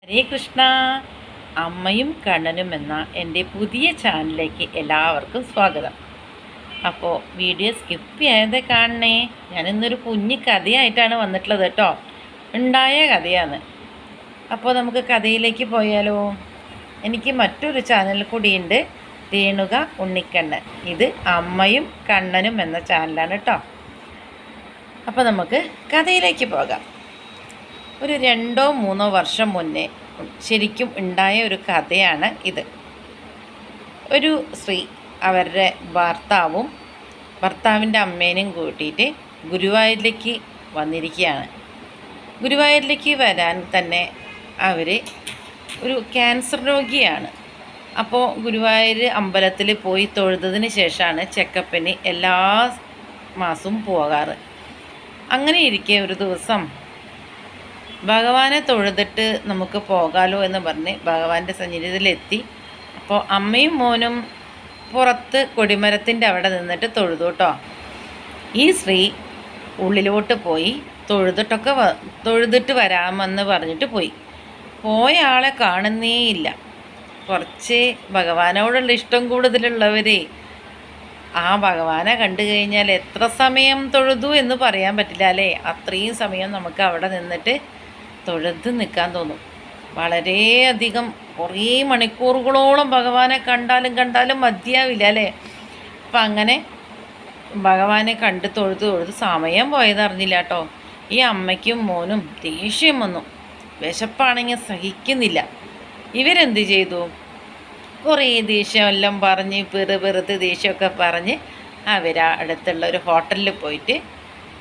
ഹരേ കൃഷ്ണ. അമ്മയും കണ്ണനും എന്ന എൻ്റെ പുതിയ ചാനലിലേക്ക് എല്ലാവർക്കും സ്വാഗതം. അപ്പോൾ വീഡിയോ സ്കിപ്പ് ചെയ്യാതെ കാണണേ. ഞാനിന്നൊരു കുഞ്ഞു കഥയായിട്ടാണ് വന്നിട്ടുള്ളത് കേട്ടോ. ഉണ്ടായ കഥയാണ്. അപ്പോൾ നമുക്ക് കഥയിലേക്ക് പോയാലോ. എനിക്ക് മറ്റൊരു ചാനൽ കൂടിയുണ്ട്, രേണുക ഉണ്ണിക്കണ്ണൻ. ഇത് അമ്മയും കണ്ണനും എന്ന ചാനലാണ് കേട്ടോ. അപ്പോൾ നമുക്ക് കഥയിലേക്ക് പോകാം. ഒരു 2-3 വർഷം മുന്നേ ശരിക്കും ഉണ്ടായ ഒരു കഥയാണ് ഇത്. ഒരു സ്ത്രീ അവരുടെ ഭർത്താവിൻ്റെ അമ്മേനെയും കൂട്ടിയിട്ട് ഗുരുവായൂരിലേക്ക് വന്നിരിക്കുകയാണ്. ഗുരുവായൂരിലേക്ക് വരാൻ തന്നെ അവർ ഒരു ക്യാൻസർ രോഗിയാണ്. അപ്പോൾ ഗുരുവായൂർ അമ്പലത്തിൽ പോയി തൊഴുതതിന് ശേഷമാണ് ചെക്കപ്പിന് എല്ലാ മാസവും പോകാറ്. അങ്ങനെ ഇരിക്കെ ഒരു ദിവസം ഭഗവാനെ തൊഴുതിട്ട് നമുക്ക് പോകാലോ എന്ന് പറഞ്ഞ് ഭഗവാന്റെ സന്നിധിയിലെത്തി. അപ്പോൾ അമ്മയും മോനും പുറത്ത് കൊടിമരത്തിൻ്റെ അവിടെ നിന്നിട്ട് തൊഴുതു കേട്ടോ. ഈ സ്ത്രീ ഉള്ളിലോട്ട് പോയി തൊഴുതിട്ട് വരാമെന്ന് പറഞ്ഞിട്ട് പോയ ആളെ കാണുന്നേയില്ല. കുറച്ച് ഭഗവാനോടുള്ള ഇഷ്ടം കൂടുതലുള്ളവരെ ആ ഭഗവാനെ കണ്ടു കഴിഞ്ഞാൽ എത്ര സമയം തൊഴുതു എന്ന് പറയാൻ പറ്റില്ല അല്ലേ. അത്രയും സമയം നമുക്ക് അവിടെ നിന്നിട്ട് തൊഴുത് നിൽക്കാൻ തോന്നും. വളരെയധികം കുറേ മണിക്കൂറുകളോളം ഭഗവാനെ കണ്ടാലും മതിയാവില്ല അല്ലേ. അപ്പം അങ്ങനെ ഭഗവാനെ കണ്ട് തൊഴുത് സമയം പോയതറിഞ്ഞില്ല കേട്ടോ. ഈ അമ്മയ്ക്കും മോനും ദേഷ്യം വന്നു. വിശപ്പാണെങ്കിൽ സഹിക്കുന്നില്ല. ഇവരെന്ത് ചെയ്തു? കുറേ ദേഷ്യമെല്ലാം പറഞ്ഞ് വെറുതെ ദേഷ്യമൊക്കെ പറഞ്ഞ് അവർ അടുത്തുള്ള ഒരു ഹോട്ടലിൽ പോയിട്ട്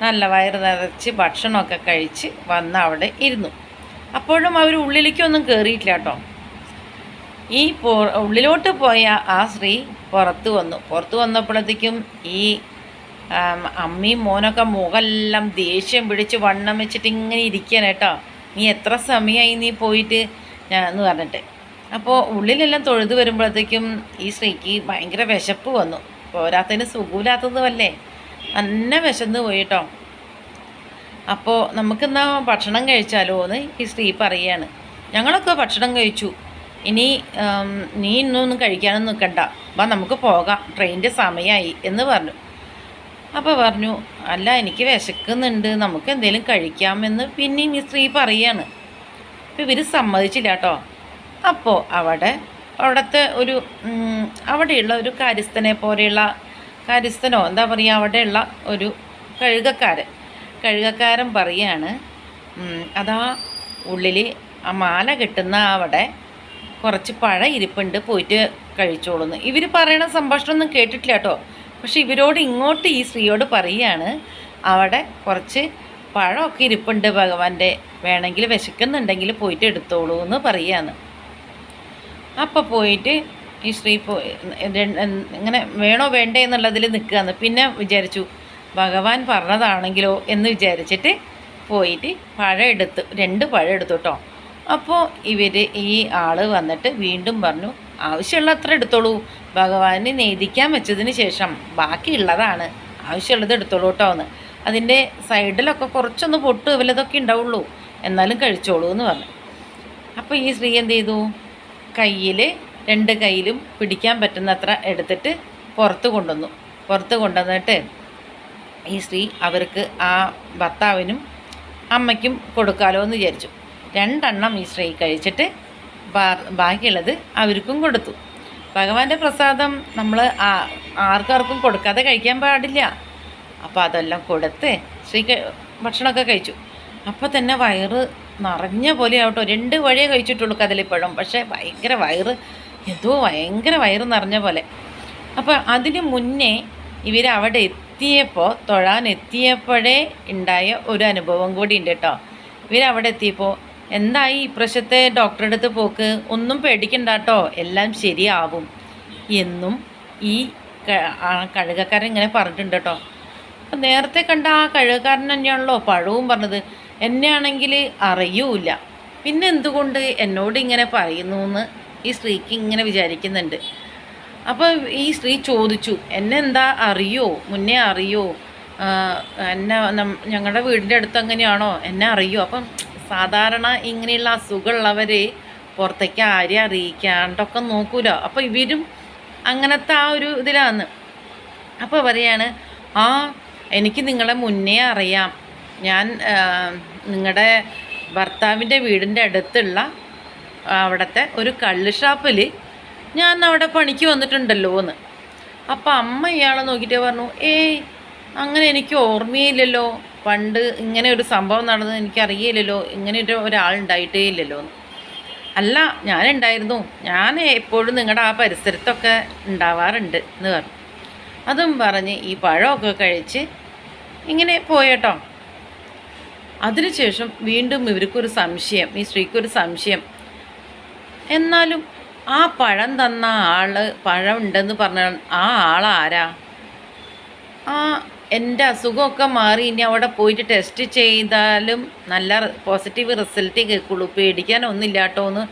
നല്ല വയറ് നിറച്ച് ഭക്ഷണമൊക്കെ കഴിച്ച് വന്ന് അവിടെ ഇരുന്നു. അപ്പോഴും അവർ ഉള്ളിലേക്കൊന്നും കയറിയിട്ടില്ല കേട്ടോ. ഈ ഉള്ളിലോട്ട് പോയ ആ സ്ത്രീ പുറത്ത് വന്നപ്പോഴത്തേക്കും ഈ അമ്മയും മോനൊക്കെ മുഖമെല്ലാം ദേഷ്യം പിടിച്ച് വണ്ണം വെച്ചിട്ട് ഇങ്ങനെ ഇരിക്കുകയാണ് കേട്ടോ. നീ എത്ര സമയമായി നീ പോയിട്ട് എന്ന് പറഞ്ഞിട്ട്. അപ്പോൾ ഉള്ളിലെല്ലാം തൊഴുത് വരുമ്പോഴത്തേക്കും ഈ സ്ത്രീക്ക് ഭയങ്കര വിശപ്പ് വന്നു. പോരാത്തതിന് സുഖമില്ലാത്തതുമല്ലേ, നല്ല വിശന്ന് പോയി കേട്ടോ. അപ്പോൾ നമുക്കെന്നാ ഭക്ഷണം കഴിച്ചാലോ എന്ന് ഈ സ്ത്രീ പറയുകയാണ്. ഞങ്ങളൊക്കെ ഭക്ഷണം കഴിച്ചു, ഇനി നീ ഇന്നൊന്നും കഴിക്കാനൊന്നും നിൽക്കണ്ട, നമുക്ക് പോകാം, ട്രെയിനിൻ്റെ സമയമായി എന്ന് പറഞ്ഞു. അപ്പോൾ പറഞ്ഞു, അല്ല എനിക്ക് വിശക്കുന്നുണ്ട്, നമുക്ക് എന്തെങ്കിലും കഴിക്കാമെന്ന് പിന്നെയും ഈ സ്ത്രീ പറയുകയാണ്. അപ്പോൾ ഇവർ സമ്മതിച്ചില്ല കേട്ടോ. അപ്പോൾ അവിടുത്തെ അവിടെയുള്ള ഒരു കാര്യസ്ഥനോ എന്താ പറയുക, അവിടെയുള്ള ഒരു കഴുകക്കാരൻ പറയാണ്, അതാ ഉള്ളിൽ ആ മാല കെട്ടുന്ന അവിടെ കുറച്ച് പഴം ഇരിപ്പുണ്ട്, പോയിട്ട് കഴിച്ചോളുന്നു. ഇവർ പറയണ സംഭാഷണമൊന്നും കേട്ടിട്ടില്ല കേട്ടോ. പക്ഷെ ഇവരോട് ഇങ്ങോട്ട് ഈ സ്ത്രീയോട് പറയുകയാണ്, അവിടെ കുറച്ച് പഴമൊക്കെ ഇരിപ്പുണ്ട് ഭഗവാന്റെ, വേണമെങ്കിൽ വിശക്കുന്നുണ്ടെങ്കിൽ പോയിട്ട് എടുത്തോളൂ എന്ന് പറയുകയാണ്. അപ്പോൾ പോയിട്ട് ഈ സ്ത്രീ ഇങ്ങനെ വേണോ വേണ്ടേ എന്നുള്ളതിൽ നിൽക്കുകയാണ്. പിന്നെ വിചാരിച്ചു ഭഗവാൻ പറഞ്ഞതാണെങ്കിലോ എന്ന് വിചാരിച്ചിട്ട് പോയിട്ട് പഴം 2 പഴം എടുത്തു കേട്ടോ. അപ്പോൾ ഈ ആൾ വന്നിട്ട് വീണ്ടും പറഞ്ഞു, ആവശ്യമുള്ള അത്ര എടുത്തോളൂ, ഭഗവാന് നെയ്തിക്കാൻ വെച്ചതിന് ശേഷം ബാക്കിയുള്ളതാണ്, ആവശ്യമുള്ളത് എടുത്തോളൂ കേട്ടോ എന്ന്. അതിൻ്റെ സൈഡിലൊക്കെ കുറച്ചൊന്ന് പൊട്ട് വല്ലതൊക്കെ ഉണ്ടാവുള്ളൂ, എന്നാലും കഴിച്ചോളൂ എന്ന് പറഞ്ഞു. അപ്പോൾ ഈ സ്ത്രീ എന്ത് ചെയ്തു, 2 കൈയിലും പിടിക്കാൻ പറ്റുന്നത്ര എടുത്തിട്ട് പുറത്ത് കൊണ്ടുവന്നിട്ട് ഈ സ്ത്രീ അവർക്ക് ആ ഭർത്താവിനും അമ്മയ്ക്കും കൊടുക്കാമല്ലോ എന്ന് വിചാരിച്ചു. 2 എണ്ണം ഈ സ്ത്രീ കഴിച്ചിട്ട് ബാക്കിയുള്ളത് അവർക്കും കൊടുത്തു. ഭഗവാന്റെ പ്രസാദം നമ്മൾ ആർക്കും കൊടുക്കാതെ കഴിക്കാൻ പാടില്ല. അപ്പോൾ അതെല്ലാം കൊടുത്ത് സ്ത്രീ ഭക്ഷണമൊക്കെ കഴിച്ചു. അപ്പോൾ തന്നെ വയറ് നിറഞ്ഞ പോലെ ആവട്ടോ. 2 വഴിയേ കഴിച്ചിട്ടുള്ളൂ കദളിപ്പഴം, പക്ഷേ ഭയങ്കര വയറ് നിറഞ്ഞ പോലെ. അപ്പോൾ അതിന് മുന്നേ ഇവരവിടെ തൊഴാൻ എത്തിയപ്പോഴേ ഉണ്ടായ ഒരു അനുഭവം കൂടി ഉണ്ട് കേട്ടോ. ഇവരവിടെ എത്തിയപ്പോൾ, എന്തായി ഇപ്രാവശ്യത്തെ ഡോക്ടറുടെ അടുത്ത് പോക്ക്, ഒന്നും പേടിക്കണ്ട കേട്ടോ, എല്ലാം ശരിയാവും എന്നും ഈ കഴുകക്കാരൻ ഇങ്ങനെ പറഞ്ഞിട്ടുണ്ട് കേട്ടോ. അപ്പം നേരത്തെ കണ്ട ആ കഴുകക്കാരൻ തന്നെയാണല്ലോ പഴവും പറഞ്ഞത്. എന്നെയാണെങ്കിൽ അറിയൂല, പിന്നെ എന്തുകൊണ്ട് എന്നോട് ഇങ്ങനെ പറയുന്നു എന്ന് ഈ സ്ത്രീക്ക് ഇങ്ങനെ വിചാരിക്കുന്നുണ്ട്. അപ്പോൾ ഈ സ്ത്രീ ചോദിച്ചു, എന്നെ എന്താ മുന്നേ അറിയോ, എന്നെ ഞങ്ങളുടെ വീടിൻ്റെ അടുത്ത് എങ്ങനെയാണോ, എന്നെ അറിയോ? അപ്പം സാധാരണ ഇങ്ങനെയുള്ള അസുഖമുള്ളവർ പുറത്തേക്ക് ആരെയും അറിയിക്കാണ്ടൊക്കെ നോക്കൂല. അപ്പോൾ ഇവരും അങ്ങനത്തെ ആ ഒരു ഇതിലാണ്. അപ്പോൾ പറയാണ്, ആ എനിക്ക് നിങ്ങളെ മുന്നേ അറിയാം, ഞാൻ നിങ്ങളുടെ ഭർത്താവിൻ്റെ വീടിൻ്റെ അടുത്തുള്ള അവിടുത്തെ ഒരു കള്ള് ഷാപ്പിൽ ഞാൻ അവിടെ പണിക്ക് വന്നിട്ടുണ്ടല്ലോ എന്ന്. അപ്പം അമ്മ ഇയാളെ നോക്കിയിട്ട് പറഞ്ഞു, ഏയ് അങ്ങനെ എനിക്ക് ഓർമ്മയില്ലല്ലോ, പണ്ട് ഇങ്ങനെ ഒരു സംഭവം നടന്നത് എനിക്കറിയില്ലല്ലോ, ഇങ്ങനെ ഒരാളുണ്ടായിട്ടേ ഇല്ലല്ലോ എന്ന്. അല്ല, ഞാനുണ്ടായിരുന്നു, ഞാൻ എപ്പോഴും നിങ്ങളുടെ ആ പരിസരത്തൊക്കെ ഉണ്ടാവാറുണ്ട് എന്ന് പറഞ്ഞു. അതും പറഞ്ഞ് ഈ പഴമൊക്കെ കഴിച്ച് ഇങ്ങനെ പോയേട്ടോ. അതിനുശേഷം വീണ്ടും ഇവർക്കൊരു സംശയം, ഈ സ്ത്രീക്കൊരു സംശയം. എന്നാലും ആ പഴം തന്ന പഴം ഉണ്ടെന്ന് പറഞ്ഞ ആ ആളാരാ? എൻ്റെ അസുഖമൊക്കെ മാറി ഇനി അവിടെ പോയിട്ട് ടെസ്റ്റ് ചെയ്താലും നല്ല പോസിറ്റീവ് റിസൾട്ട് കേൾക്കുള്ളൂ, പേടിക്കാനൊന്നുമില്ല കേട്ടോ എന്ന്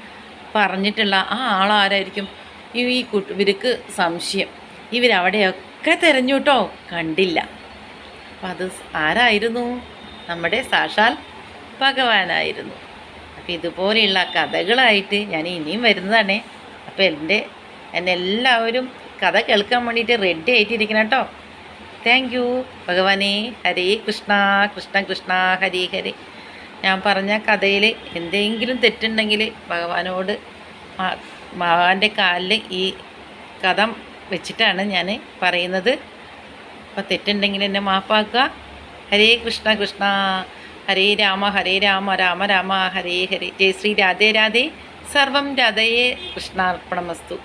പറഞ്ഞിട്ടുള്ള ആ ആളാരായിരിക്കും? ഇവർക്ക് സംശയം. ഇവരവിടെയൊക്കെ തിരഞ്ഞു കേട്ടോ, കണ്ടില്ല. അപ്പം അത് ആരായിരുന്നു? നമ്മുടെ സാക്ഷാൽ ഭഗവാനായിരുന്നു. അപ്പം ഇതുപോലെയുള്ള കഥകളായിട്ട് ഞാൻ ഇനിയും വരുന്നതാണേ. അപ്പോൾ എന്നെ എല്ലാവരും കഥ കേൾക്കാൻ വേണ്ടിയിട്ട് റെഡി ആയിട്ടിരിക്കണം കേട്ടോ. താങ്ക് യു ഭഗവാനെ. ഹരേ കൃഷ്ണ കൃഷ്ണ കൃഷ്ണ ഹരേ ഹരേ. ഞാൻ പറഞ്ഞ കഥയിൽ എന്തെങ്കിലും തെറ്റുണ്ടെങ്കിൽ ഭഗവാനോട് ഭഗവാന്റെ കാലിൽ ഈ കഥ വെച്ചിട്ടാണ് ഞാൻ പറയുന്നത്. അപ്പോൾ തെറ്റുണ്ടെങ്കിൽ എന്നെ മാപ്പാക്കുക. ഹരേ കൃഷ്ണ കൃഷ്ണ ഹരേ രാമ രാമ രാമ ഹരേ ഹരേ. ജയ ശ്രീ രാധേ രാധേ. സർവം രാധയെ കൃഷ്ണാർപ്പണമസ്തു.